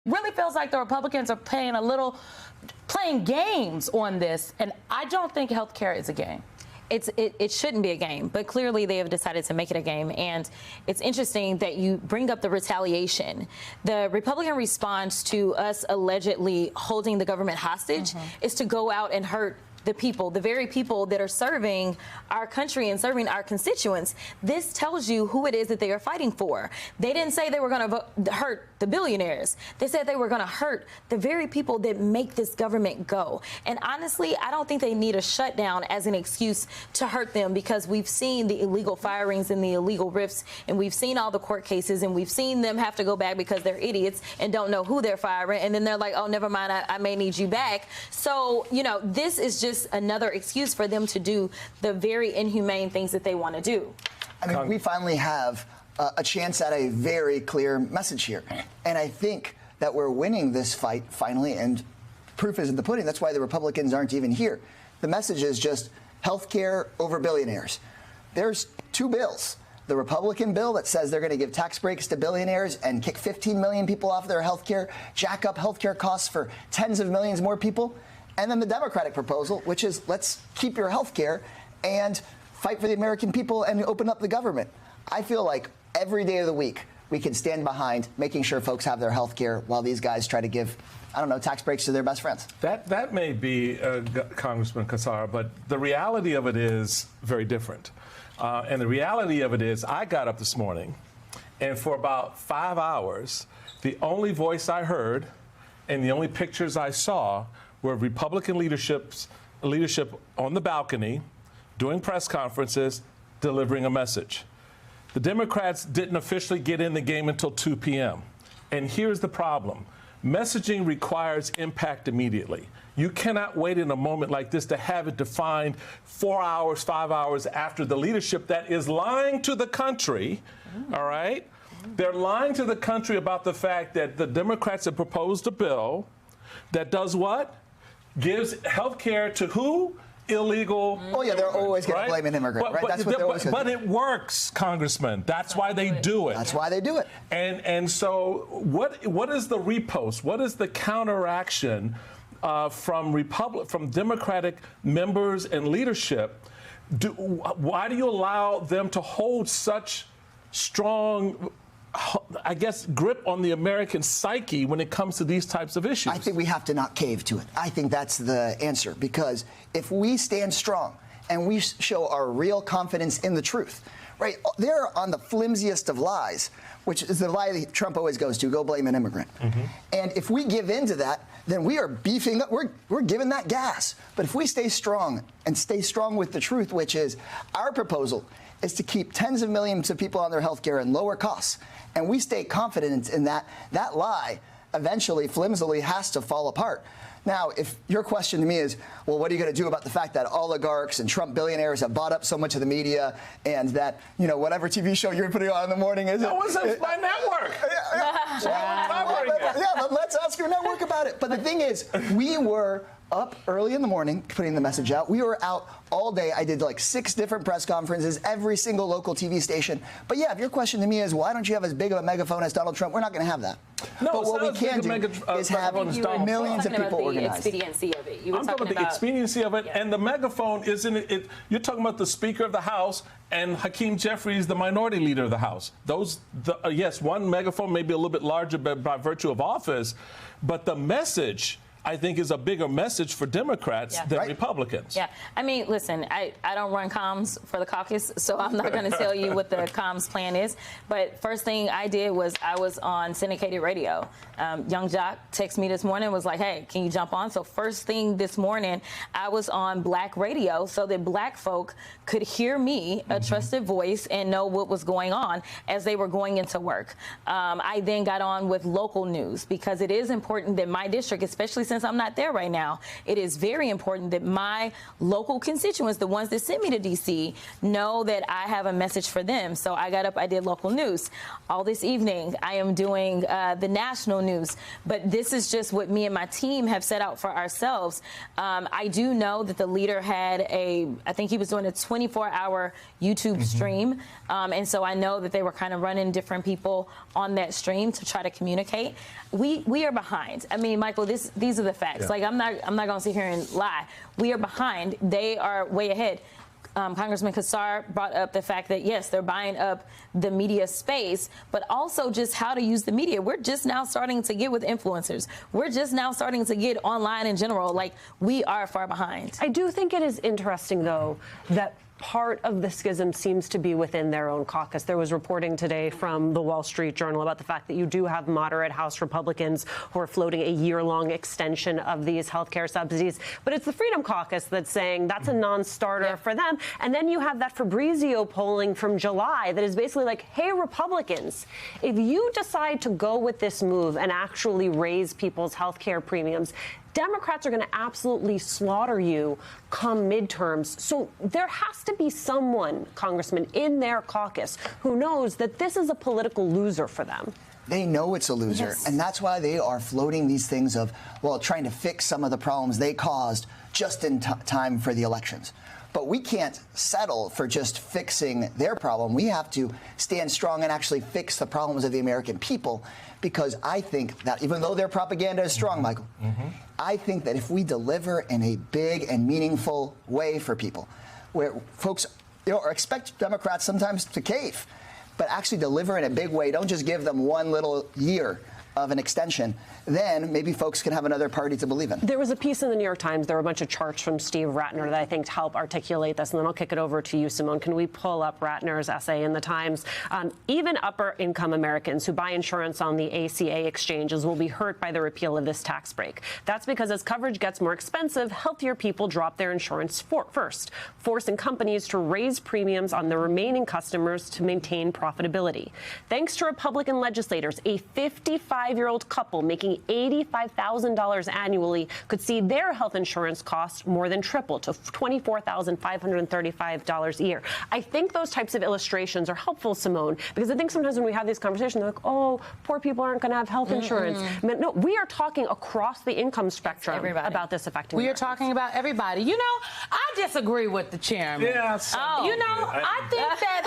really feels like the Republicans are playing games on this, and I don't think health care is a game. It shouldn't be a game, but clearly they have decided to make it a game. And it's interesting that you bring up the retaliation. The Republican response to us allegedly holding the government hostage is to go out and hurt the people, the very people that are serving our country and serving our constituents. This tells you who it is that they are fighting for. They didn't say they were going to hurt the billionaires. They said they were going to hurt the very people that make this government go. And honestly, I don't think they need a shutdown as an excuse to hurt them, because we've seen the illegal firings and the illegal rifts, and we've seen all the court cases, and we've seen them have to go back because they're idiots and don't know who they're firing. And then they're like, oh, never mind, I may need you back. So, you know, this is just another excuse for them to do the very inhumane things that they want to do. I mean, we finally have a chance at a very clear message here. And I think that we're winning this fight finally, and proof is in the pudding. That's why the Republicans aren't even here. The message is just health care over billionaires. There's two bills. The Republican bill that says they're going to give tax breaks to billionaires and kick 15 million people off their health care, jack up health care costs for tens of millions more people. And then the Democratic proposal, which is let's keep your health care and fight for the American people and open up the government. I feel like every day of the week we can stand behind making sure folks have their health care while these guys try to give, I don't know, tax breaks to their best friends. That may be, Congressman Cassar, but the reality of it is very different. And the reality of it is I got up this morning, and for about 5 hours, the only voice I heard and the only pictures I saw were Republican leadership on the balcony, doing press conferences, delivering a message. The Democrats didn't officially get in the game until 2 p.m. And here's the problem. Messaging requires impact immediately. You cannot wait in a moment like this to have it defined 4 hours, 5 hours after the leadership that is lying to the country, all right? They're lying to the country about the fact that the Democrats have proposed a bill that does what? Gives health care to who? Illegal. Oh, yeah, they're always going to blame an immigrant, right? That's what they're always going to do. But it works, Congressman. That's why they do it. That's why they do it. And so what is the repost? What is the counteraction from Democratic members and leadership? Why do you allow them to hold such strong, I guess, grip on the American psyche when it comes to these types of issues? I think we have to not cave to it. I think that's the answer, because if we stand strong and we show our real confidence in the truth, right, they're on the flimsiest of lies, which is the lie that Trump always goes to, go blame an immigrant. And if we give in to that, then we are beefing up, we're giving that gas. But if we stay strong and stay strong with the truth, which is our proposal is to keep tens of millions of people on their health care and lower costs, and we stay confident in that, that lie eventually, flimsily, has to fall apart. Now, if your question to me is, well, what are you going to do about the fact that oligarchs and Trump billionaires have bought up so much of the media, and that, you know, whatever TV show you're putting on in the morning is... That was my network. Yeah, but let's ask your network about it. But the thing is, we were up early in the morning putting the message out. We were out all day. I did like 6 different press conferences, every single local TV station. But yeah, if your question to me is, why don't you have as big of a megaphone as Donald Trump, we're not going to have that. No, but what we can do is have millions of people organized. The expediency of it. I'm talking about the expediency of it, and the megaphone isn't it. You're talking about the Speaker of the House and Hakeem Jeffries, the Minority Leader of the House. Yes, one megaphone may be a little bit larger by virtue of office, but the message, I think, is a bigger message for Democrats than Republicans. Yeah. I mean, listen, I don't run comms for the caucus, so I'm not going to tell you what the comms plan is. But first thing I did was I was on syndicated radio. Young Jock texted me this morning, was like, hey, can you jump on? So first thing this morning, I was on Black radio so that Black folk could hear me, a trusted voice, and know what was going on as they were going into work. I then got on with local news, because it is important that my district, especially since since I'm not there right now, it is very important that my local constituents, the ones that sent me to D.C., know that I have a message for them. So I got up, I did local news. All this evening, I am doing the national news. But this is just what me and my team have set out for ourselves. I do know that the leader had I think he was doing a 24-hour YouTube stream. And so I know that they were kind of running different people on that stream to try to communicate. We are behind. I mean, Michael, these are the facts. Yeah. Like, I'm not going to sit here and lie. We are behind. They are way ahead. Congressman Cassar brought up the fact that, yes, they're buying up the media space, but also just how to use the media. We're just now starting to get with influencers. We're just now starting to get online in general. Like, we are far behind. I do think it is interesting, though, that part of the schism seems to be within their own caucus. There was reporting today from the Wall Street Journal about the fact that you do have moderate House Republicans who are floating a year-long extension of these health care subsidies. But it's the Freedom Caucus that's saying that's a non-starter for them. And then you have that Fabrizio polling from July that is basically like, hey, Republicans, if you decide to go with this move and actually raise people's health care premiums, Democrats are going to absolutely slaughter you come midterms. So there has to be someone, Congressman, in their caucus who knows that this is a political loser for them. They know it's a loser, and that's why they are floating these things of, well, trying to fix some of the problems they caused just in time for the elections. But we can't settle for just fixing their problem. We have to stand strong and actually fix the problems of the American people, because I think that even though their propaganda is strong, Michael, I think that if we deliver in a big and meaningful way for people, where folks expect Democrats sometimes to cave, but actually deliver in a big way, don't just give them one little year of an extension, then maybe folks can have another party to believe in. There was a piece in the New York Times. There were a bunch of charts from Steve Ratner that I think help articulate this, and then I'll kick it over to you, Simone. Can we pull up Ratner's essay in the Times? Even upper-income Americans who buy insurance on the ACA exchanges will be hurt by the repeal of this tax break. That's because as coverage gets more expensive, healthier people drop their insurance first, forcing companies to raise premiums on the remaining customers to maintain profitability. Thanks to Republican legislators, a 55-year-old couple making $85,000 annually could see their health insurance costs more than triple to $24,535 a year. I think those types of illustrations are helpful, Simone, because I think sometimes when we have these conversations, they're like, oh, poor people aren't going to have health insurance. I mean, no, we are talking across the income spectrum about this affecting We are Americans. talking about everybody. You know, I disagree with the chairman. Yeah, You know, I think that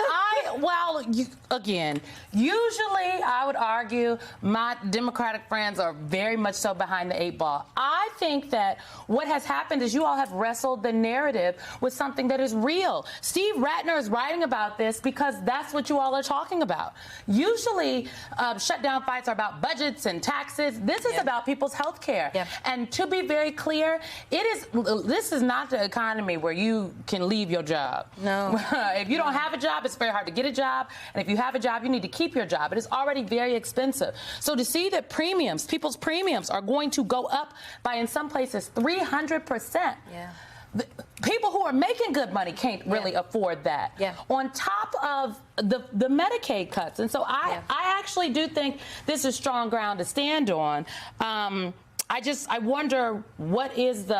usually I would argue my Democratic friends are very much so behind the 8 ball. I think that what has happened is you all have wrestled the narrative with something that is real. Steve Ratner is writing about this because that's what you all are talking about. Usually, shutdown fights are about budgets and taxes. This is about people's health care. And to be very clear, this is not the economy where you can leave your job. No. If you don't have a job, it's very hard to get a job. And if you have a job, you need to keep your job. It is already very expensive. So to see that people's premiums are going to go up by, in some places, 300%. People who are making good money can't really afford that. On top of the Medicaid cuts. And so I actually do think this is strong ground to stand on. I wonder what is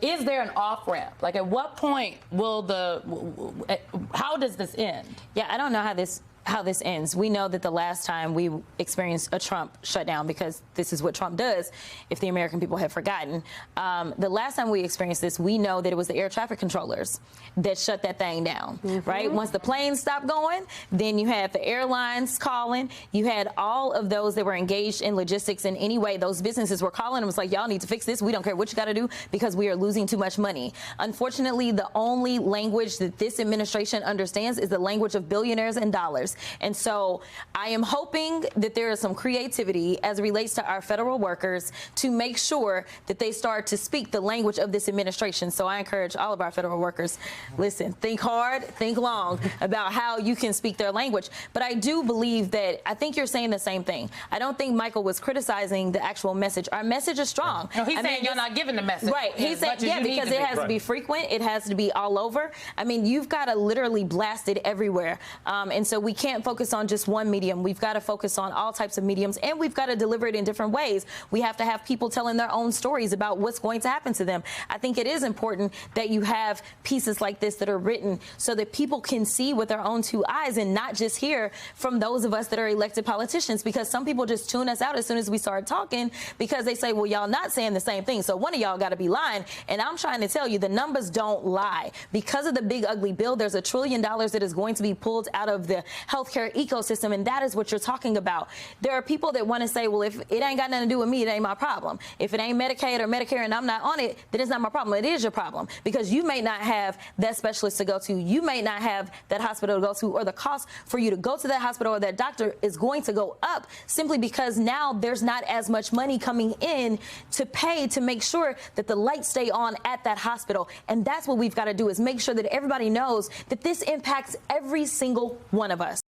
is there an off-ramp? Like, at what point will how does this end? Yeah, I don't know how this ends. We know that the last time we experienced a Trump shutdown, because this is what Trump does, if the American people have forgotten. The last time we experienced this, we know that it was the air traffic controllers that shut that thing down, right? Once the planes stopped going, then you had the airlines calling. You had all of those that were engaged in logistics in any way. Those businesses were calling and was like, y'all need to fix this. We don't care what you got to do because we are losing too much money. Unfortunately, the only language that this administration understands is the language of billionaires and dollars. And so I am hoping that there is some creativity as it relates to our federal workers to make sure that they start to speak the language of this administration. So I encourage all of our federal workers, listen, think hard, think long about how you can speak their language. But I do believe that I think you're saying the same thing. I don't think Michael was criticizing the actual message. Our message is strong. No, he's saying you're not giving the message. Right. He said, because it has to be frequent. It has to be all over. I mean, you've got to literally blast it everywhere. And so we can't focus on just one medium. We've got to focus on all types of mediums, and we've got to deliver it in different ways. We have to have people telling their own stories about what's going to happen to them. I think it is important that you have pieces like this that are written so that people can see with their own two eyes and not just hear from those of us that are elected politicians, because some people just tune us out as soon as we start talking because they say, well, y'all not saying the same thing, so one of y'all got to be lying. And I'm trying to tell you, the numbers don't lie. Because of the big ugly bill, there's $1 trillion that is going to be pulled out of the healthcare ecosystem, and that is what you're talking about. There are people that want to say, well, if it ain't got nothing to do with me, it ain't my problem. If it ain't Medicaid or Medicare and I'm not on it, then it's not my problem. It is your problem, because you may not have that specialist to go to. You may not have that hospital to go to, or the cost for you to go to that hospital or that doctor is going to go up simply because now there's not as much money coming in to pay to make sure that the lights stay on at that hospital. And that's what we've got to do, is make sure that everybody knows that this impacts every single one of us.